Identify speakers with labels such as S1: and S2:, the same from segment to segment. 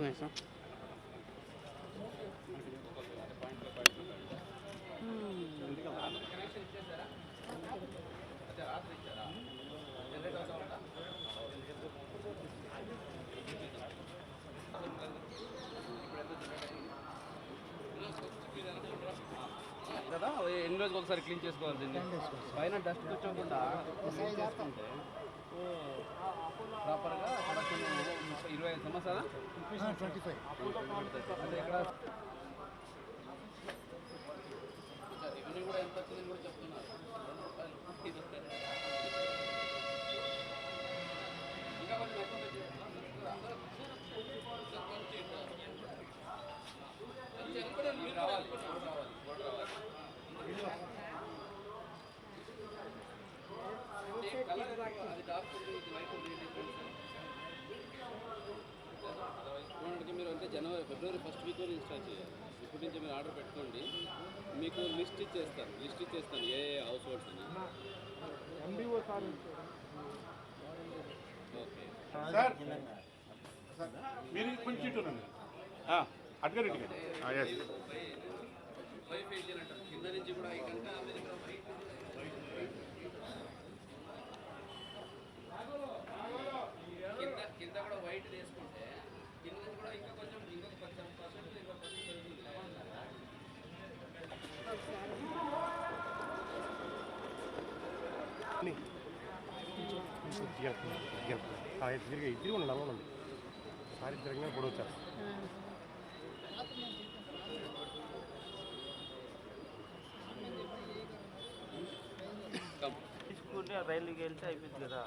S1: నిమిషం. కదా ఎన్ని రోజులు ఒకసారి క్లీన్ చేసుకోవాలి దీన్ని. పైన డస్ట్ కూర్చోకుండా క్లీన్ చేసుకుంటే ప్రాపర్గా 25 సంవత్సరాలు అంటే ఇక్కడ ఇవన్నీ కూడా ఎంత వచ్చిందని కూడా చెప్తున్నారు. ఇంకా కొంచెం ఎక్కువ రావాలి. అది డార్క్ ఇది లైట్ మీరు అంటే ఫిబ్రవరి 1st వీక్ ఇన్స్టాల్ చేయాలి. ఇప్పటి నుంచి మీరు ఆర్డర్ పెట్టుకోండి. మీకు లిస్ట్ ఇచ్చేస్తాను ఏ హౌస్ హోల్డ్స్ అని. ఓకే
S2: సార్ మీరు కొంచెం అడ్గరెడ్డి
S1: కింద నుంచి కూడా కింద కూడా వైట్ వేసుకుంటే కింద నుంచి కూడా ఇంకా కొంచెం ఇంకొక 10%
S2: ఇద్దరు ఉండాలి. సారి తిరిగినా కూడా వచ్చారు.
S3: తీసుకుంటే రైలుకి వెళ్తే అయిపోతుంది కదా.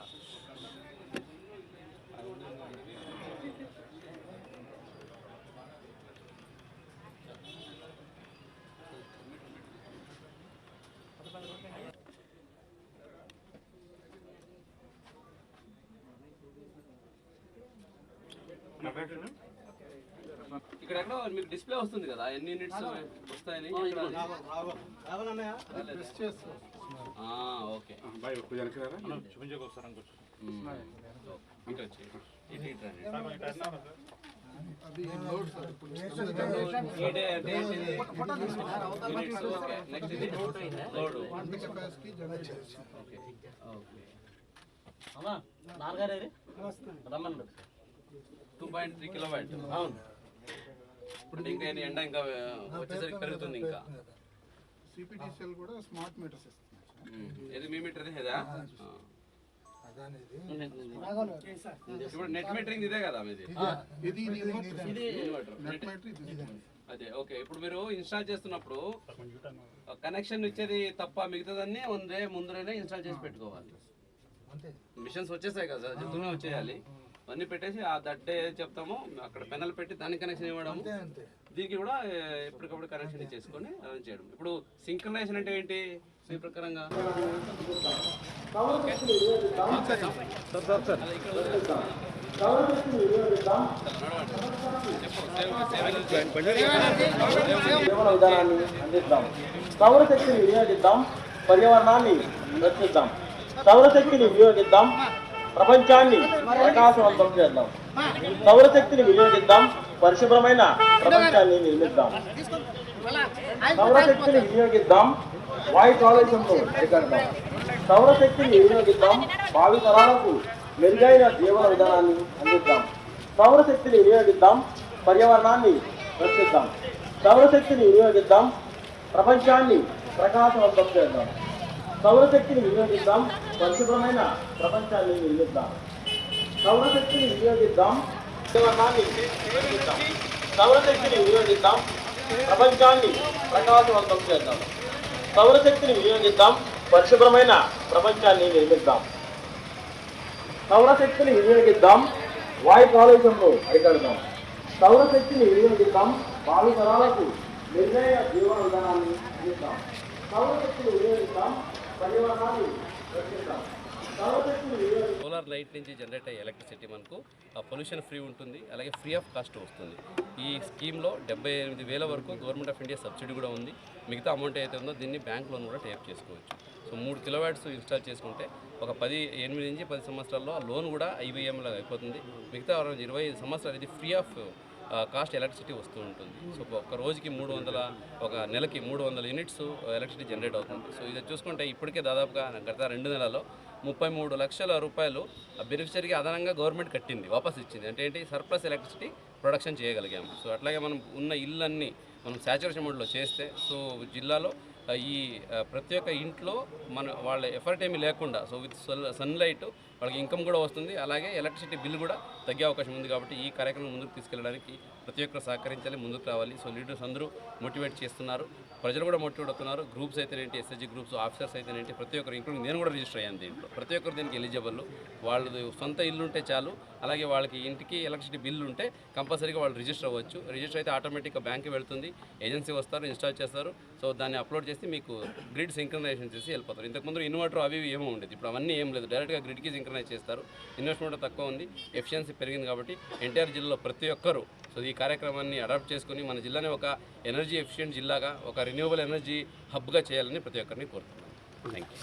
S1: ఇక్కడ ఎక్కడో మీకు డిస్ప్లే వస్తుంది కదా ఎన్ని యూనిట్స్ వస్తాయని. ఓకే
S3: రమ్మను
S1: 2.3 కిలోవాట్. అవును ఇప్పుడు ఇంకా ఎండ ఇంకా వచ్చేసరికి పెరుగుతుంది. ఇంకా
S4: సిపిటిసిఎల్ కూడా స్మార్ట్ మీటర్స్ ఇస్తున్నారు.
S1: ఇది మీ మీటర్ ఇదేదా? ఇప్పుడు నెట్ మీటరింగ్ ఇదే కదా మీది? అదే ఓకే. ఇప్పుడు మీరు ఇన్స్టాల్ చేస్తున్నప్పుడు కనెక్షన్ ఇచ్చేది తప్ప మిగతాదన్నీ ముందరైనా ఇన్స్టాల్ చేసి పెట్టుకోవాలి. మిషన్స్ వచ్చేసాయి కదా, జల్దునే వచ్చేయాలి. అన్నీ పెట్టేసి ఆ దడ్డే చెప్తాము అక్కడ పెనల్ పెట్టి దానికి కనెక్షన్ ఇవ్వడం, దీనికి కూడా ఎప్పటికప్పుడు కనెక్షన్ ఇచ్చేసుకొని రన్ చేయడం. ఇప్పుడు సింక్రనైజేషన్ అంటే ఏంటి మీ ప్రకారంగా?
S5: సౌరశక్తిని వినియోగిద్దాం, పర్యావరణాన్ని రక్షిద్దాం. సౌరశక్తిని వినియోగిద్దాం, ప్రపంచాన్ని ప్రకాశవంతం చేద్దాం. సౌరశక్తిని వినియోగిద్దాం, పరిశుభ్రమైన ప్రపంచాన్ని నిర్మిద్దాం. సౌరశక్తిని వినియోగిద్దాం, వాయు కాలుష్యంను అరికడదాం. సౌరశక్తిని వినియోగిద్దాం, భావి తరాలకు మెరుగైన జీవన విధానాన్ని అందిద్దాం. సౌరశక్తిని వినియోగిద్దాం, పర్యావరణాన్ని రక్షిద్దాం. సౌరశక్తిని వినియోగిద్దాం, ప్రపంచాన్ని ప్రకాశవంతం చేద్దాం. సౌరశక్తిని వినియోగిద్దాం, పరిశుభ్రమైన ప్రపంచాన్ని నిర్మిద్దాం. సౌరశక్తిని వినియోగిద్దాం, పర్యావరణాన్ని రక్షిద్దాం. సౌరశక్తిని వినియోగిద్దాం, ప్రపంచాన్ని ప్రకాశవంతం చేద్దాం. సౌరశక్తిని వినియోగిద్దాం, పరిశుభ్రమైన ప్రపంచాన్ని నిర్మిద్దాం. సౌరశక్తిని వినియోగిద్దాం, వాయు కాలుష్యంను అరికడదాం. సౌరశక్తిని వినియోగిద్దాం, భావి తరాలకు మెరుగైన జీవన విధానాన్ని అందిద్దాం. సౌరశక్తిని వినియోగిద్దాం, పర్యావరణాన్ని రక్షిద్దాం.
S1: సోలార్ లైట్ నుంచి జనరేట్ అయ్యే ఎలక్ట్రిసిటీ మనకు పొల్యూషన్ ఫ్రీ ఉంటుంది, అలాగే ఫ్రీ ఆఫ్ కాస్ట్ వస్తుంది. ఈ స్కీమ్లో 78,000 వరకు గవర్నమెంట్ ఆఫ్ ఇండియా సబ్సిడీ కూడా ఉంది. మిగతా అమౌంట్ అయితే ఉందో దీన్ని బ్యాంక్ లోన్ కూడా టేప్ చేసుకోవచ్చు. సో 3 కిలోవాట్స్ ఇన్స్టాల్ చేసుకుంటే ఒక 8 నుంచి 10 సంవత్సరాల్లో ఆ లోన్ కూడా IBM లాగా అయిపోతుంది. మిగతా 25 సంవత్సరాలు ఇది ఫ్రీ ఆఫ్ కాస్ట్ ఎలక్ట్రిసిటీ వస్తూ ఉంటుంది. సో ఒక రోజుకి 300 ఒక నెలకి 300 యూనిట్స్ ఎలక్ట్రిసిటీ జనరేట్ అవుతుంది. సో ఇది చూసుకుంటే ఇప్పటికే దాదాపుగా గత 2 నెలల్లో 33 లక్షల రూపాయలు బెనిఫిషరీకి అదనంగా గవర్నమెంట్ కట్టింది, వాపస్ ఇచ్చింది. అంటే ఏంటి, సర్ప్లస్ ఎలక్ట్రిసిటీ ప్రొడక్షన్ చేయగలిగాము. సో అట్లాగే మనం ఉన్న ఇళ్ళన్నీ మనం శాచురేషన్ మోడ్లో చేస్తే సో జిల్లాలో ఈ ప్రతి ఒక్క ఇంట్లో వాళ్ళ ఎఫర్ట్ ఏమీ లేకుండా సో విత్ సన్లైట్ వాళ్ళకి ఇన్కమ్ కూడా వస్తుంది, అలాగే ఎలక్ట్రిసిటీ బిల్ కూడా తగ్గే అవకాశం ఉంది. కాబట్టి ఈ కార్యక్రమం ముందుకు తీసుకెళ్ళడానికి ప్రతి ఒక్కరు సహకరించాలి, ముందుకు రావాలి. సో లీడర్స్ అందరూ మోటివేట్ చేస్తున్నారు, ప్రజలు కూడా మోటివేట్ అవుతున్నారు. గ్రూప్స్ అయితేనేంటి, ఎస్ఎస్జి గ్రూప్స్, ఆఫీసర్స్ అయితేనేంటి, ప్రతి ఒక్కరు ఇంక్లూడింగ్ నేను కూడా రిజిస్టర్ అయ్యాను దీంట్లో. ప్రతి ఒక్కరు దీనికి ఎలిజిబుల్. వాళ్ళది సొంత ఇల్లు ఉంటే చాలు, అలాగే వాళ్ళకి ఇంటికి ఎలక్ట్రిసిటీ బిల్ ఉంటే కంపల్సరీగా వాళ్ళు రిజిస్టర్ అవ్వచ్చు. రిజిస్టర్ అయితే ఆటోమేటిక్గా బ్యాంక్కి వెళ్తుంది, ఏజెన్సీ వస్తారు, ఇన్స్టాల్ చేస్తారు. సో దాన్ని అప్లోడ్ చేసి మీకు గ్రిడ్ సింక్రనైజేషన్ చేసి వెళ్ళిపోతారు. ఇంతకుముందు ఇన్వర్టర్ అవి ఏమో ఉండేది, ఇప్పుడు అవన్నీ ఏం లేదు, డైరెక్ట్గా గ్రిడ్కి సింక్రనైజ్ చేస్తారు. ఇన్వెస్ట్మెంట్ తక్కువ ఉంది, ఎఫిషియన్సీ పెరిగింది. కాబట్టి ఎన్టీఆర్ జిల్లాలో ప్రతి ఒక్కరు సో ఈ కార్యక్రమాన్ని అడాప్ట్ చేసుకుని మన జిల్లాని ఒక ఎనర్జీ ఎఫిషియెంట్ జిల్లాగా, ఒక రెన్యూవబుల్ ఎనర్జీ హబ్గా చేయాలని ప్రతి ఒక్కరిని కోరుతున్నాను. Thank you.